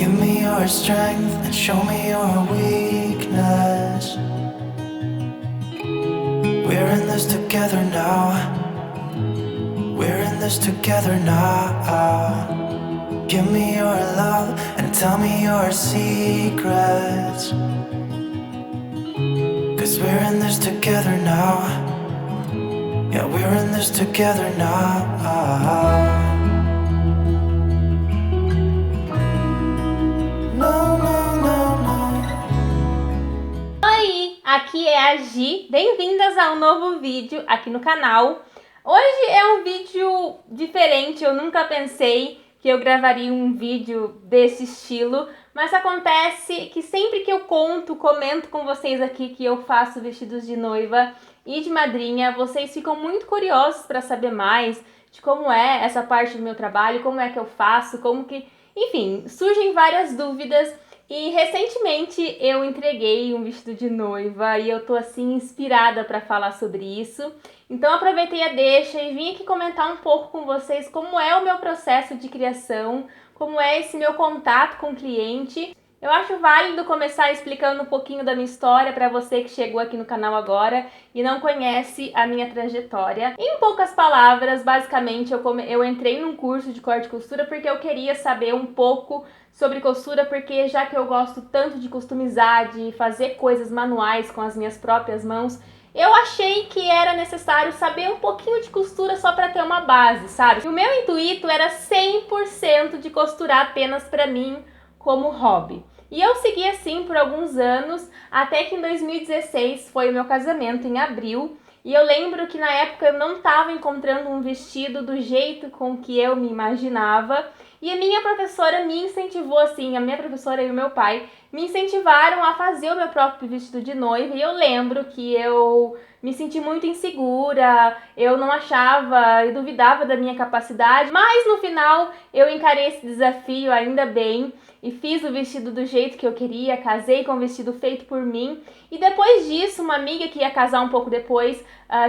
Give me your strength and show me your weakness. We're in this together now. We're in this together now. Give me your love and tell me your secrets. 'Cause we're in this together now. Yeah, we're in this together now. No, no, no, no. Oi, aqui é a Gi, bem-vindas a um novo vídeo aqui no canal. Hoje é um vídeo diferente, eu nunca pensei que eu gravaria um vídeo desse estilo, mas acontece que sempre que eu comento com vocês aqui que eu faço vestidos de noiva e de madrinha, vocês ficam muito curiosos para saber mais de como é essa parte do meu trabalho, como é que eu faço, enfim, surgem várias dúvidas. E recentemente eu entreguei um vestido de noiva e eu tô assim inspirada para falar sobre isso. Então aproveitei a deixa e vim aqui comentar um pouco com vocês como é o meu processo de criação, como é esse meu contato com o cliente. Eu acho válido começar explicando um pouquinho da minha história para você que chegou aqui no canal agora e não conhece a minha trajetória. Em poucas palavras, basicamente eu entrei num curso de corte e costura porque eu queria saber um pouco sobre costura, porque já que eu gosto tanto de customizar, de fazer coisas manuais com as minhas próprias mãos, eu achei que era necessário saber um pouquinho de costura só para ter uma base, sabe? E o meu intuito era 100% de costurar apenas para mim como hobby. E eu segui assim por alguns anos, até que em 2016 foi o meu casamento, em abril. E eu lembro que na época eu não estava encontrando um vestido do jeito com que eu me imaginava. E a minha professora me incentivou assim, a minha professora e o meu pai me incentivaram a fazer o meu próprio vestido de noiva. E eu lembro que eu me senti muito insegura, eu não achava, eu duvidava da minha capacidade. Mas no final eu encarei esse desafio ainda bem e fiz o vestido do jeito que eu queria, casei com um vestido feito por mim. E depois disso, uma amiga que ia casar um pouco depois,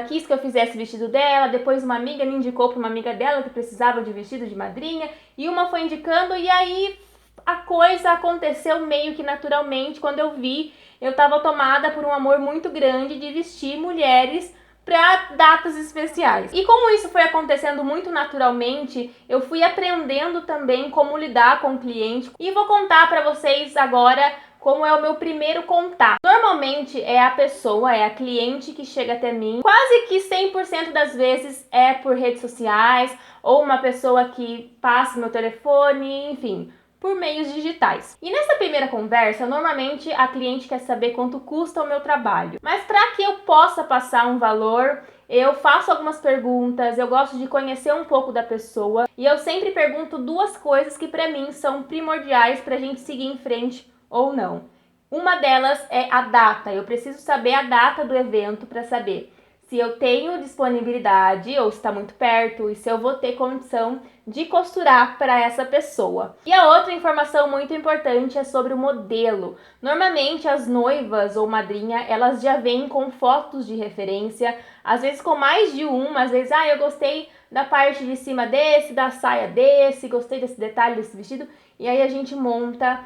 quis que eu fizesse o vestido dela. Depois uma amiga me indicou para uma amiga dela que precisava de vestido de madrinha. E uma foi indicando e aí a coisa aconteceu meio que naturalmente. Quando eu vi, eu estava tomada por um amor muito grande de vestir mulheres para datas especiais. E como isso foi acontecendo muito naturalmente, eu fui aprendendo também como lidar com o cliente. E vou contar para vocês agora como é o meu primeiro contato. Normalmente é a pessoa, é a cliente que chega até mim. Quase que 100% das vezes é por redes sociais ou uma pessoa que passa meu telefone, enfim, por meios digitais. E nessa primeira conversa, normalmente a cliente quer saber quanto custa o meu trabalho. Mas para que eu possa passar um valor, eu faço algumas perguntas, eu gosto de conhecer um pouco da pessoa e eu sempre pergunto duas coisas que para mim são primordiais para a gente seguir em frente ou não. Uma delas é a data. Eu preciso saber a data do evento para saber se eu tenho disponibilidade ou se está muito perto e se eu vou ter condição de costurar para essa pessoa. E a outra informação muito importante é sobre o modelo. Normalmente as noivas ou madrinha, elas já vêm com fotos de referência, às vezes com mais de uma, às vezes, eu gostei da parte de cima desse, da saia desse, gostei desse detalhe desse vestido, e aí a gente monta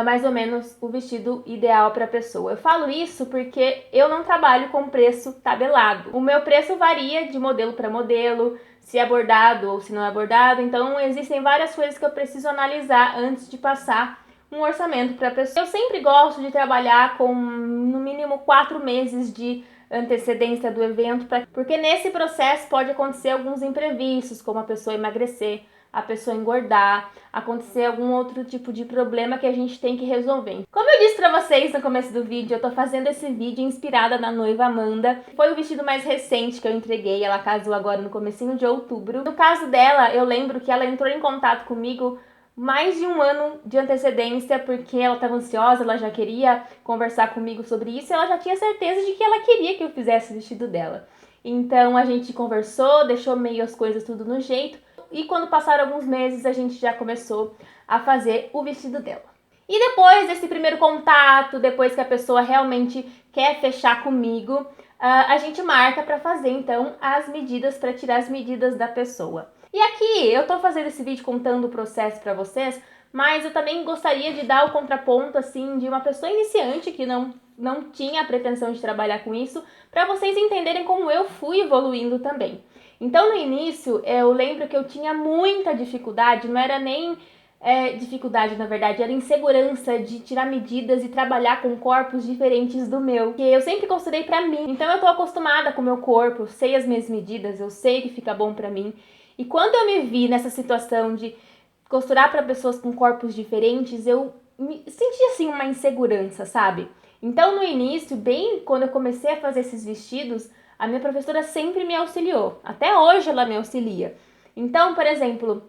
mais ou menos o vestido ideal para a pessoa. Eu falo isso porque eu não trabalho com preço tabelado. O meu preço varia de modelo para modelo, se é bordado ou se não é bordado. Então existem várias coisas que eu preciso analisar antes de passar um orçamento para a pessoa. Eu sempre gosto de trabalhar com no mínimo 4 meses de antecedência do evento, porque nesse processo pode acontecer alguns imprevistos, como a pessoa emagrecer, a pessoa engordar, acontecer algum outro tipo de problema que a gente tem que resolver. Como eu disse pra vocês no começo do vídeo, eu tô fazendo esse vídeo inspirada na noiva Amanda. Foi o vestido mais recente que eu entreguei, ela casou agora no comecinho de outubro. No caso dela, eu lembro que ela entrou em contato comigo mais de um ano de antecedência, porque ela estava ansiosa, ela já queria conversar comigo sobre isso, e ela já tinha certeza de que ela queria que eu fizesse o vestido dela. Então a gente conversou, deixou meio as coisas tudo no jeito, e quando passaram alguns meses a gente já começou a fazer o vestido dela. E depois desse primeiro contato, depois que a pessoa realmente quer fechar comigo, a gente marca para fazer então as medidas, para tirar as medidas da pessoa. E aqui eu tô fazendo esse vídeo contando o processo pra vocês, mas eu também gostaria de dar o contraponto, assim, de uma pessoa iniciante que não tinha a pretensão de trabalhar com isso, para vocês entenderem como eu fui evoluindo também. Então, no início, eu lembro que eu tinha muita dificuldade, não era nem dificuldade, na verdade, era insegurança de tirar medidas e trabalhar com corpos diferentes do meu, que eu sempre considerei pra mim. Então, eu tô acostumada com o meu corpo, eu sei as minhas medidas, eu sei que fica bom pra mim. E quando eu me vi nessa situação de costurar para pessoas com corpos diferentes, eu me senti assim uma insegurança, sabe? Então, no início, bem quando eu comecei a fazer esses vestidos, a minha professora sempre me auxiliou. Até hoje ela me auxilia. Então, por exemplo,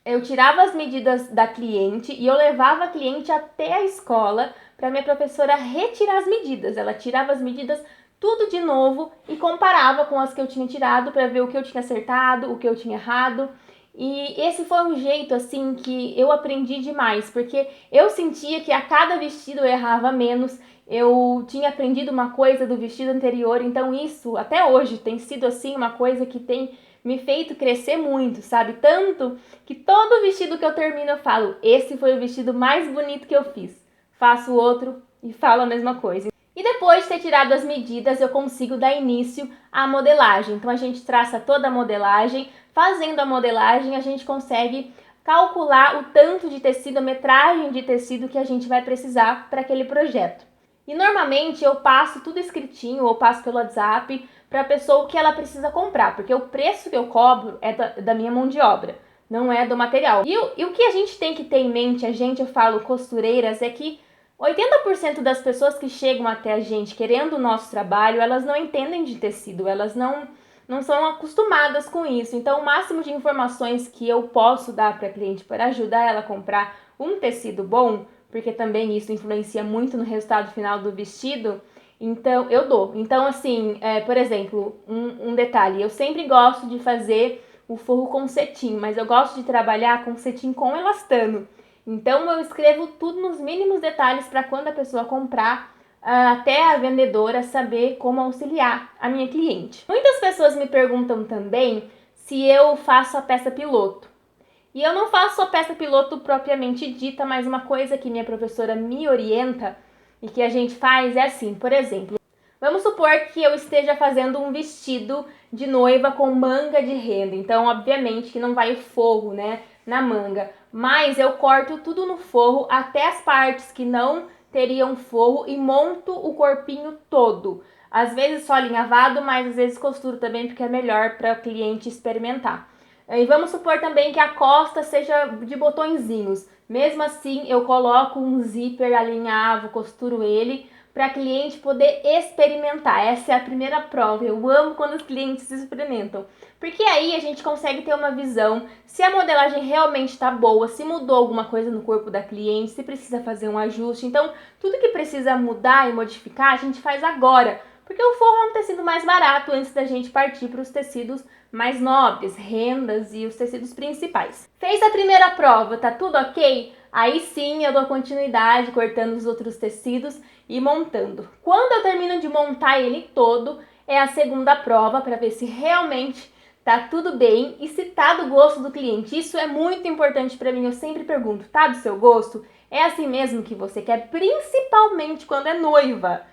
eu tirava as medidas da cliente e eu levava a cliente até a escola para minha professora retirar as medidas. Ela tirava as medidas tudo de novo e comparava com as que eu tinha tirado para ver o que eu tinha acertado, o que eu tinha errado. E esse foi um jeito assim que eu aprendi demais, porque eu sentia que a cada vestido eu errava menos. Eu tinha aprendido uma coisa do vestido anterior, então isso até hoje tem sido assim uma coisa que tem me feito crescer muito, sabe? Tanto que todo vestido que eu termino eu falo, esse foi o vestido mais bonito que eu fiz. Faço outro e falo a mesma coisa. E depois de ter tirado as medidas, eu consigo dar início à modelagem. Então a gente traça toda a modelagem. Fazendo a modelagem, a gente consegue calcular o tanto de tecido, a metragem de tecido que a gente vai precisar para aquele projeto. E normalmente eu passo tudo escritinho ou passo pelo WhatsApp para a pessoa o que ela precisa comprar, porque o preço que eu cobro é da minha mão de obra, não é do material. E o que a gente tem que ter em mente, eu falo costureiras, é que 80% das pessoas que chegam até a gente querendo o nosso trabalho, elas não entendem de tecido, elas não são acostumadas com isso. Então, o máximo de informações que eu posso dar para a cliente para ajudar ela a comprar um tecido bom, porque também isso influencia muito no resultado final do vestido, então eu dou. Então, assim, por exemplo, um detalhe, eu sempre gosto de fazer o forro com cetim, mas eu gosto de trabalhar com cetim com elastano. Então, eu escrevo tudo nos mínimos detalhes para quando a pessoa comprar, até a vendedora saber como auxiliar a minha cliente. Muitas pessoas me perguntam também se eu faço a peça piloto. E eu não faço a peça piloto propriamente dita, mas uma coisa que minha professora me orienta e que a gente faz é assim, por exemplo, vamos supor que eu esteja fazendo um vestido de noiva com manga de renda. Então, obviamente que não vai o forro, né, na manga. Mas eu corto tudo no forro até as partes que não teriam forro e monto o corpinho todo. Às vezes só alinhavado, mas às vezes costuro também porque é melhor para o cliente experimentar. E vamos supor também que a costa seja de botõezinhos. Mesmo assim, eu coloco um zíper, alinhavo, costuro ele para a cliente poder experimentar. Essa é a primeira prova. Eu amo quando os clientes experimentam. Porque aí a gente consegue ter uma visão se a modelagem realmente está boa, se mudou alguma coisa no corpo da cliente, se precisa fazer um ajuste. Então, tudo que precisa mudar e modificar, a gente faz agora. Porque o forro é um tecido mais barato antes da gente partir para os tecidos mais nobres, rendas e os tecidos principais. Fez a primeira prova, tá tudo ok? Aí sim eu dou continuidade cortando os outros tecidos e montando. Quando eu termino de montar ele todo, é a segunda prova para ver se realmente tá tudo bem e se tá do gosto do cliente. Isso é muito importante para mim, eu sempre pergunto, tá do seu gosto? É assim mesmo que você quer, principalmente quando é noiva.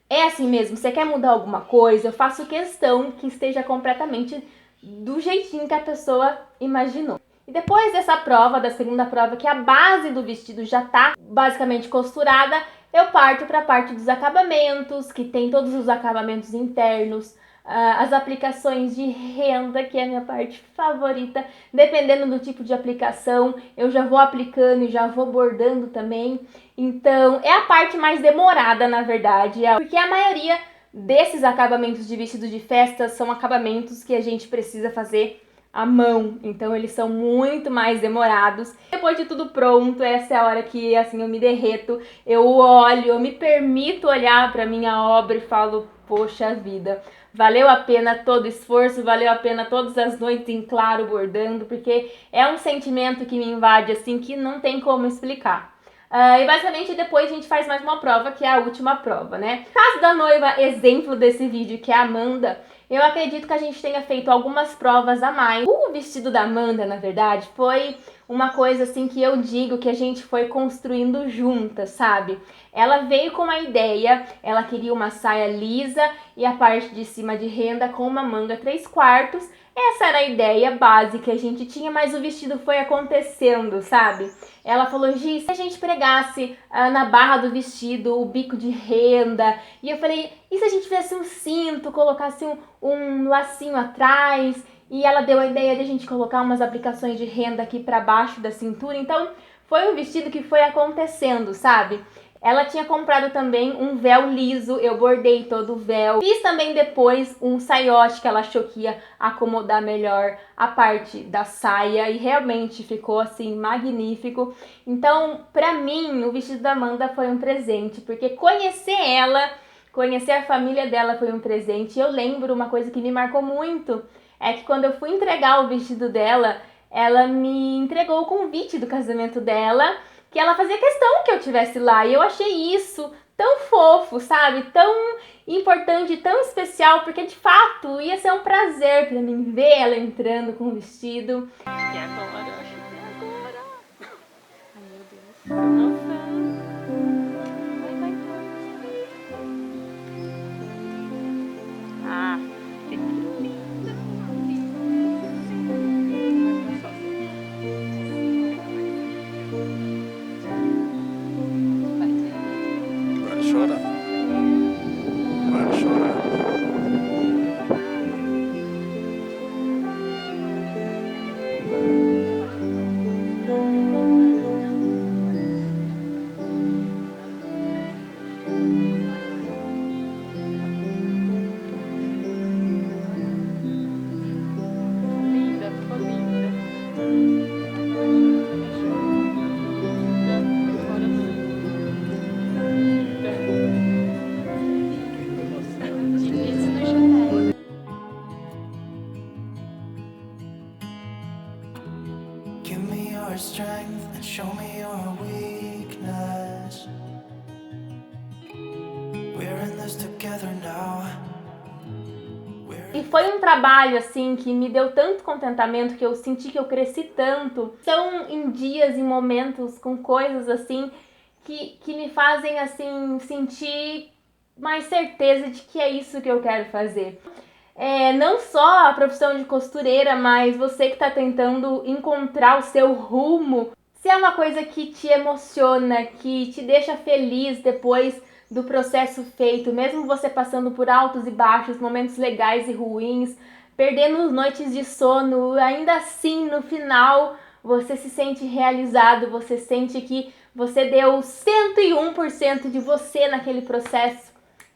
É assim mesmo, você quer mudar alguma coisa? Eu faço questão que esteja completamente do jeitinho que a pessoa imaginou. E depois dessa prova, da segunda prova, que a base do vestido já tá basicamente costurada, eu parto para a parte dos acabamentos, que tem todos os acabamentos internos, as aplicações de renda, que é a minha parte favorita. Dependendo do tipo de aplicação, eu já vou aplicando e já vou bordando também. Então, é a parte mais demorada, na verdade, porque a maioria desses acabamentos de vestido de festa são acabamentos que a gente precisa fazer à mão, então eles são muito mais demorados. Depois de tudo pronto, essa é a hora que assim eu me derreto, eu olho, eu me permito olhar para minha obra e falo, poxa vida, valeu a pena todo o esforço, valeu a pena todas as noites em claro bordando, porque é um sentimento que me invade assim que não tem como explicar. E basicamente depois a gente faz mais uma prova, que é a última prova, né? No caso da noiva exemplo desse vídeo, que é a Amanda, Eu acredito que a gente tenha feito algumas provas a mais. O vestido da Amanda, na verdade, foi uma coisa assim que eu digo que a gente foi construindo juntas, sabe? Ela veio com uma ideia, ela queria uma saia lisa e a parte de cima de renda com uma manga 3/4. Essa era a ideia básica que a gente tinha, mas o vestido foi acontecendo, sabe? Ela falou, Gi, se a gente pregasse na barra do vestido o bico de renda? E eu falei, e se a gente fizesse um cinto, colocasse um lacinho atrás? E ela deu a ideia de a gente colocar umas aplicações de renda aqui pra baixo da cintura. Então, foi um vestido que foi acontecendo, sabe? Ela tinha comprado também um véu liso, eu bordei todo o véu. Fiz também depois um saiote que ela achou que ia acomodar melhor a parte da saia e realmente ficou assim magnífico. Então, pra mim, o vestido da Amanda foi um presente, porque conhecer ela, conhecer a família dela foi um presente. Eu lembro uma coisa que me marcou muito, é que quando eu fui entregar o vestido dela, ela me entregou o convite do casamento dela, que ela fazia questão que eu tivesse lá, e eu achei isso tão fofo, sabe? Tão importante, tão especial, porque de fato ia ser um prazer pra mim ver ela entrando com o vestido. E agora? Acho que é agora. Ai, meu Deus. Tô emoção. Vai. Ah, que linda. Para de chorar. Para de chorar. Linda, ficou linda. Agora linda. Difícil no janela. Give me your strength and show me your weakness. We're in this together now. E foi um trabalho, assim, que me deu tanto contentamento, que eu senti que eu cresci tanto. São em dias, em momentos, com coisas, assim, que me fazem, assim, sentir mais certeza de que é isso que eu quero fazer. Não só a profissão de costureira, mas você que tá tentando encontrar o seu rumo. Se é uma coisa que te emociona, que te deixa feliz depois do processo feito, mesmo você passando por altos e baixos, momentos legais e ruins, perdendo noites de sono, ainda assim, no final, você se sente realizado, você sente que você deu 101% de você naquele processo.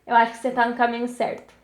Eu acho que você tá no caminho certo.